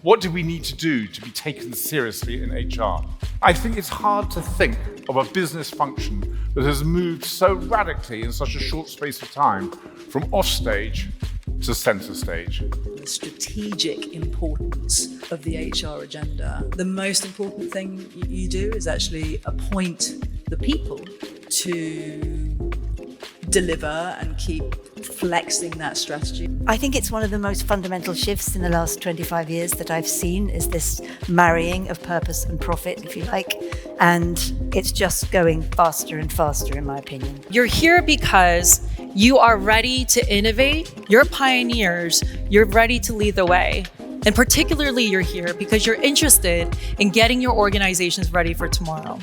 What do we need to do to be taken seriously in HR? I think it's hard to think of a business function that has moved so radically in such a short space of time from offstage to center stage. The strategic importance of the HR agenda. The most important thing you do is actually appoint the people to deliver and keep flexing that strategy. I think it's one of the most fundamental shifts in the last 25 years that I've seen is this marrying of purpose and profit, if you like, and it's just going faster and faster, in my opinion. You're here because you are ready to innovate, you're pioneers, you're ready to lead the way. And particularly you're here because you're interested in getting your organizations ready for tomorrow.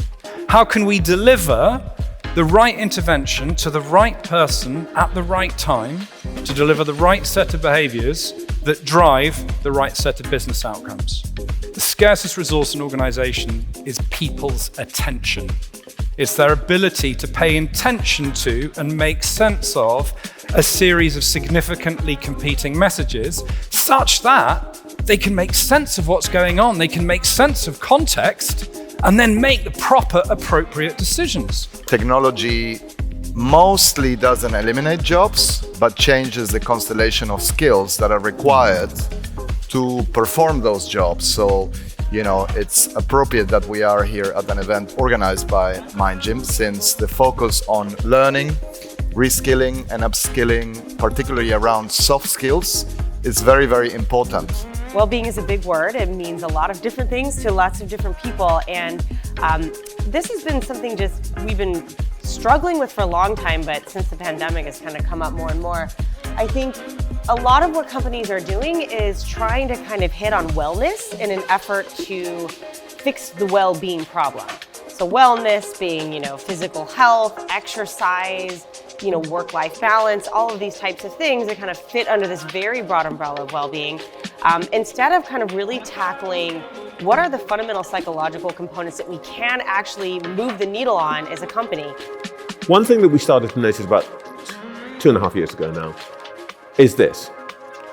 How can we deliver the right intervention to the right person at the right time to deliver the right set of behaviors that drive the right set of business outcomes? The scarcest resource in an organization is people's attention. It's their ability to pay attention to and make sense of a series of significantly competing messages such that they can make sense of what's going on, they can make sense of context, and then make the proper, appropriate decisions. Technology mostly doesn't eliminate jobs, but changes the constellation of skills that are required to perform those jobs. So, it's appropriate that we are here at an event organized by MindGym, since the focus on learning, reskilling and upskilling, particularly around soft skills, is very, very important. Well-being is a big word. It means a lot of different things to lots of different people. And this has been something we've been struggling with for a long time, but since the pandemic has kind of come up more and more. I think a lot of what companies are doing is trying to kind of hit on wellness in an effort to fix the well-being problem. So wellness being, physical health, exercise, work-life balance, all of these types of things that kind of fit under this very broad umbrella of well-being, instead of kind of really tackling what are the fundamental psychological components that we can actually move the needle on as a company. One thing that we started to notice about 2.5 years ago now is this,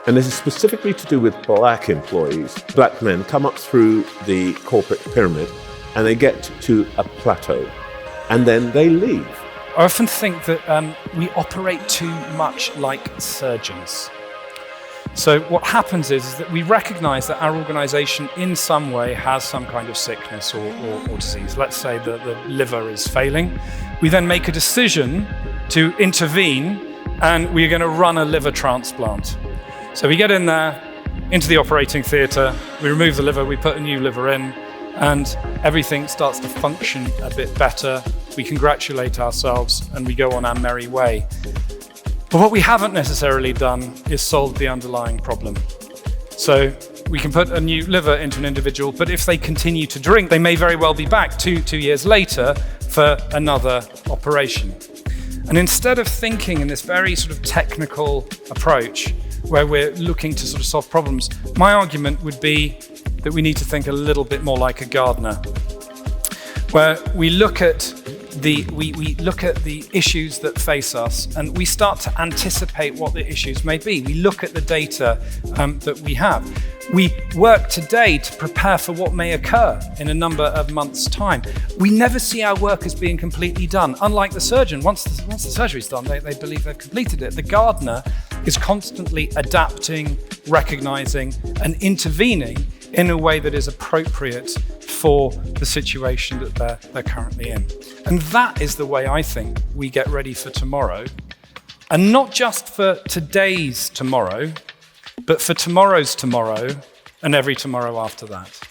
and this is specifically to do with black employees. Black men come up through the corporate pyramid and they get to a plateau and then they leave. I often think that we operate too much like surgeons. So what happens is that we recognize that our organization in some way has some kind of sickness or disease. Let's say that the liver is failing. We then make a decision to intervene and we're going to run a liver transplant. So we get in there, into the operating theatre, we remove the liver, we put a new liver in, and everything starts to function a bit better. We congratulate ourselves and we go on our merry way. But what we haven't necessarily done is solve the underlying problem. So we can put a new liver into an individual, but if they continue to drink, they may very well be back two years later for another operation. And instead of thinking in this very sort of technical approach where we're looking to sort of solve problems, my argument would be that we need to think a little bit more like a gardener, where we look at the issues that face us and we start to anticipate what the issues may be. We look at the data that we have. We work today to prepare for what may occur in a number of months' time. We never see our work as being completely done. Unlike the surgeon, once the surgery's done, they believe they've completed it. The gardener is constantly adapting, recognizing, and intervening in a way that is appropriate for the situation that they're currently in. And that is the way I think we get ready for tomorrow. And not just for today's tomorrow, but for tomorrow's tomorrow and every tomorrow after that.